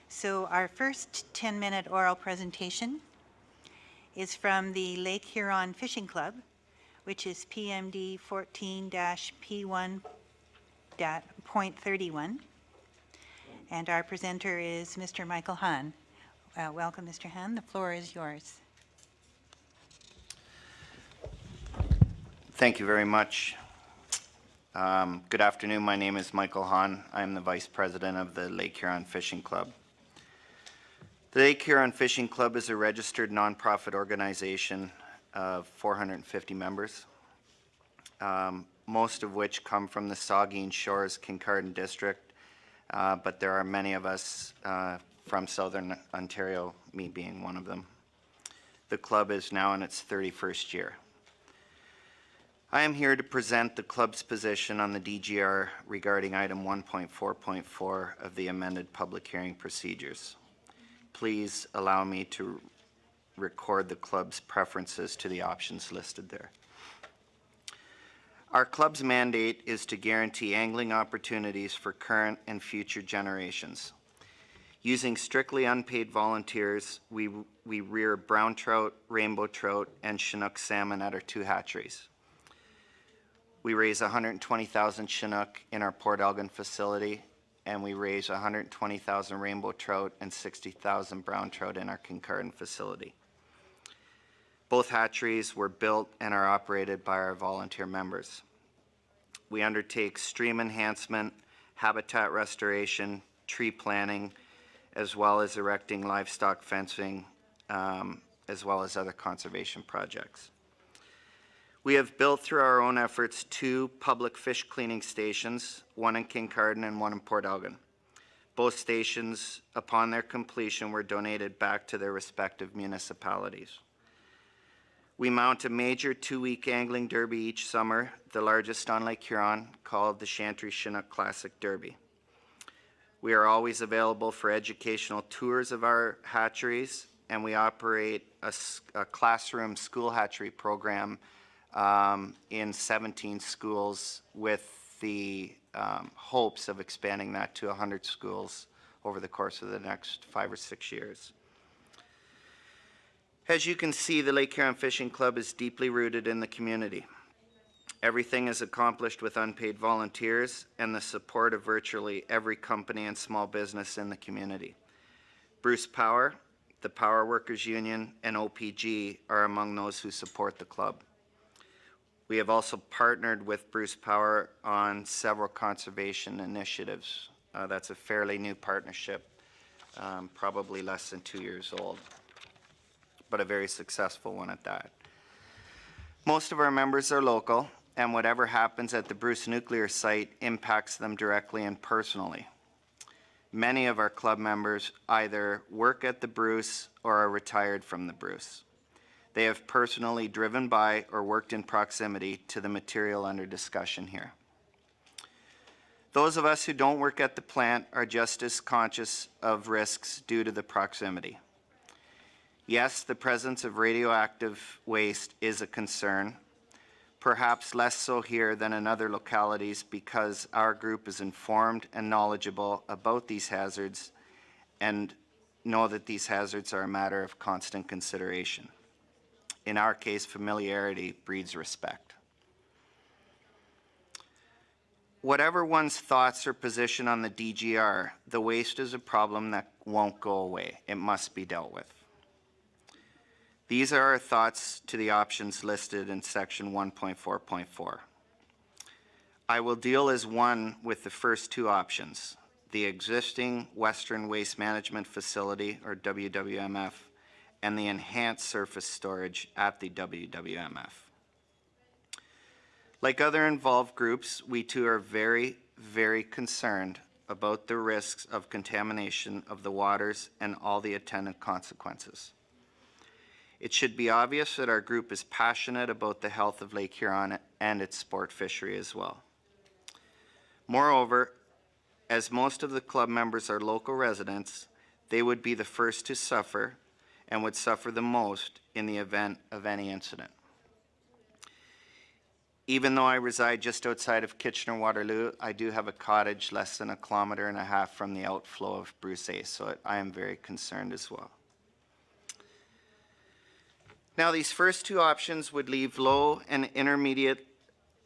So our first 10-minute oral presentation is from the Lake Huron Fishing Club, which is PMD 14-P1.31. And our presenter is Mr. Michael Hann. Welcome, Mr. Hann. The floor is yours. Thank you very much. Good afternoon. My name is Michael Hann. I'm the Vice President of the Lake Huron Fishing Club. The Lake Huron Fishing Club is a registered nonprofit organization of 450 members, most of which come from the Saugeen Shores Kincardine District, but there are many of us from Southern Ontario, me being one of them. The club is now in its 31st year. I am here to present the club's position on the DGR regarding item 1.4.4 of the amended public hearing procedures. Please allow me to record the club's preferences to the options listed there. Our club's mandate is to guarantee angling opportunities for current and future generations. Using strictly unpaid volunteers, we rear brown trout, rainbow trout, and Chinook salmon at our 2 hatcheries. We raise 120,000 Chinook in our Port Elgin facility, and we raise 120,000 rainbow trout and 60,000 brown trout in our Kincardine facility. Both hatcheries were built and are operated by our volunteer members. We undertake stream enhancement, habitat restoration, tree planting, as well as erecting livestock fencing, as well as other conservation projects. We have built through our own efforts 2 public fish cleaning stations, one in Kincardine and one in Port Elgin. Both stations, upon their completion, were donated back to their respective municipalities. We mount a major 2-week angling derby each summer, the largest on Lake Huron, called the Chantry Chinook Classic Derby. We are always available for educational tours of our hatcheries, and we operate a classroom school hatchery program in 17 schools with the hopes of expanding that to 100 schools over the course of the next 5 or 6 years. As you can see, the Lake Huron Fishing Club is deeply rooted in the community. Everything is accomplished with unpaid volunteers and the support of virtually every company and small business in the community. Bruce Power, the Power Workers Union, and OPG are among those who support the club. We have also partnered with Bruce Power on several conservation initiatives. That's a fairly new partnership, probably less than 2 years old, but a very successful one at that. Most of our members are local, and whatever happens at the Bruce nuclear site impacts them directly and personally. Many of our club members either work at the Bruce or are retired from the Bruce. They have personally driven by or worked in proximity to the material under discussion here. Those of us who don't work at the plant are just as conscious of risks due to the proximity. Yes, the presence of radioactive waste is a concern, perhaps less so here than in other localities because our group is informed and knowledgeable about these hazards and know that these hazards are a matter of constant consideration. In our case, familiarity breeds respect. Whatever one's thoughts or position on the DGR, the waste is a problem that won't go away. It must be dealt with. These are our thoughts to the options listed in section 1.4.4. I will deal as one with the first 2 options, the existing Western Waste Management Facility, or WWMF, and the enhanced surface storage at the WWMF. Like other involved groups, we too are very, very concerned about the risks of contamination of the waters and all the attendant consequences. It should be obvious that our group is passionate about the health of Lake Huron and its sport fishery as well. Moreover, as most of the club members are local residents, they would be the first to suffer and would suffer the most in the event of any incident. Even though I reside just outside of Kitchener-Waterloo, I do have a cottage less than 1.5 kilometers from the outflow of Bruce A, so I am very concerned as well. Now, these first two options would leave low and intermediate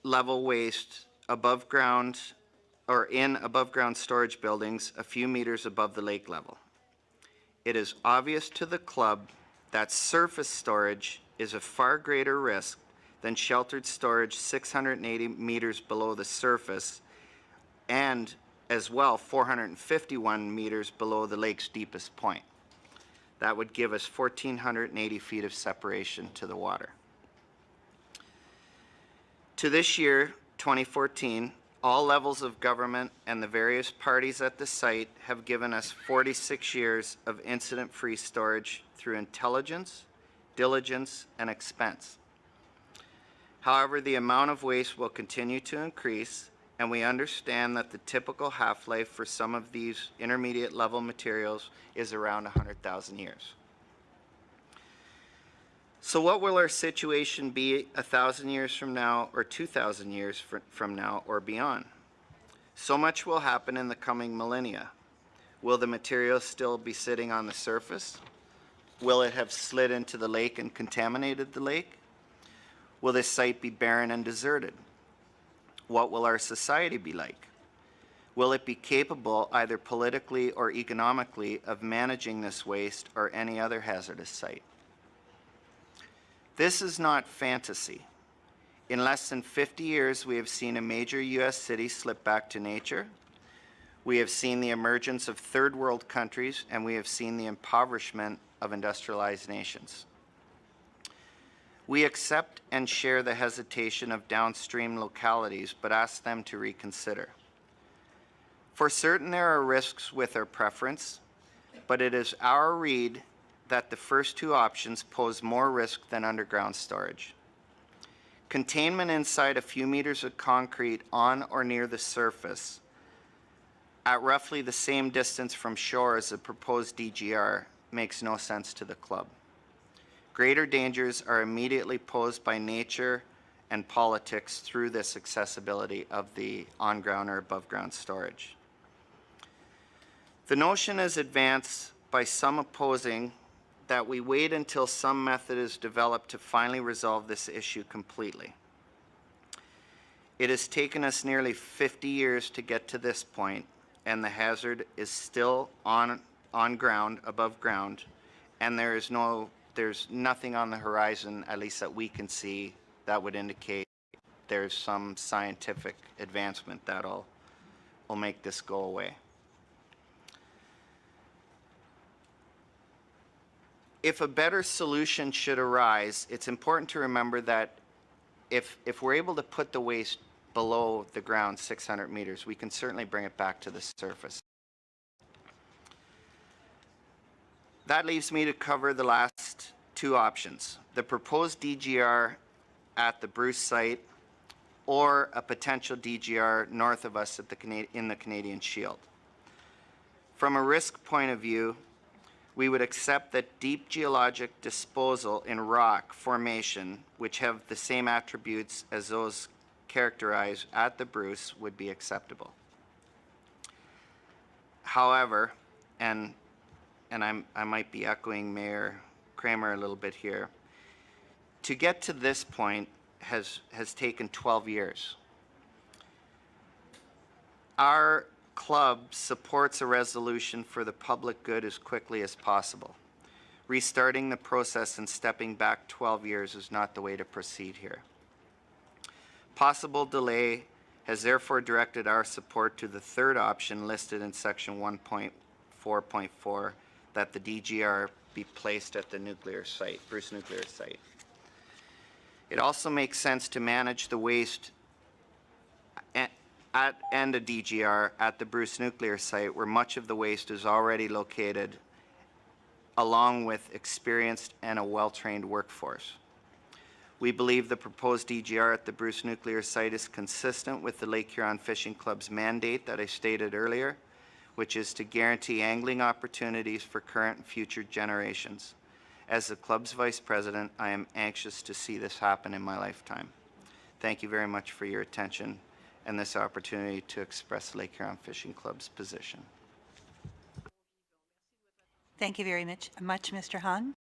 level waste above ground or in above ground storage buildings a few meters above the lake level. It is obvious to the club that surface storage is a far greater risk than sheltered storage 680 meters below the surface and as well 451 meters below the lake's deepest point. That would give us 1,480 feet of separation to the water. To this year, 2014, all levels of government and the various parties at the site have given us 46 years of incident-free storage through intelligence, diligence, and expense. However, the amount of waste will continue to increase, and we understand that the typical half-life for some of these intermediate level materials is around 100,000 years. So what will our situation be 1,000 years from now or 2,000 years from now or beyond? So much will happen in the coming millennia. Will the material still be sitting on the surface? Will it have slid into the lake and contaminated the lake? Will this site be barren and deserted? What will our society be like? Will it be capable, either politically or economically, of managing this waste or any other hazardous site? This is not fantasy. In less than 50 years, we have seen a major U.S. city slip back to nature. We have seen the emergence of third world countries, and we have seen the impoverishment of industrialized nations. We accept and share the hesitation of downstream localities, but ask them to reconsider. For certain, there are risks with our preference, but it is our read that the first two options pose more risk than underground storage. Containment inside a few meters of concrete on or near the surface at roughly the same distance from shore as the proposed DGR makes no sense to the club. Greater dangers are immediately posed by nature and politics through this accessibility of the on-ground or above-ground storage. The notion is advanced by some opposing that we wait until some method is developed to finally resolve this issue completely. It has taken us nearly 50 years to get to this point, and the hazard is still on ground, above ground, and there's nothing on the horizon, at least that we can see, that would indicate there's some scientific advancement that will make this go away. If a better solution should arise, it's important to remember that if we're able to put the waste below the ground 600 meters, we can certainly bring it back to the surface. That leaves me to cover the last two options: the proposed DGR at the Bruce site or a potential DGR north of us in the Canadian Shield. From a risk point of view, we would accept that deep geologic disposal in rock formation, which have the same attributes as those characterized at the Bruce, would be acceptable. However, and I might be echoing Mayor Kramer a little bit here, to get to this point has taken 12 years. Our club supports a resolution for the public good as quickly as possible. Restarting the process and stepping back 12 years is not the way to proceed here. Possible delay has therefore directed our support to the third option listed in section 1.4.4, that the DGR be placed at the nuclear site, Bruce nuclear site. It also makes sense to manage the waste and a DGR at the Bruce nuclear site, where much of the waste is already located, along with experienced and a well-trained workforce. We believe the proposed DGR at the Bruce nuclear site is consistent with the Lake Huron Fishing Club's mandate that I stated earlier, which is to guarantee angling opportunities for current and future generations. As the club's vice president, I am anxious to see this happen in my lifetime. Thank you very much for your attention and this opportunity to express Lake Huron Fishing Club's position. Thank you very much, Mr. Hann.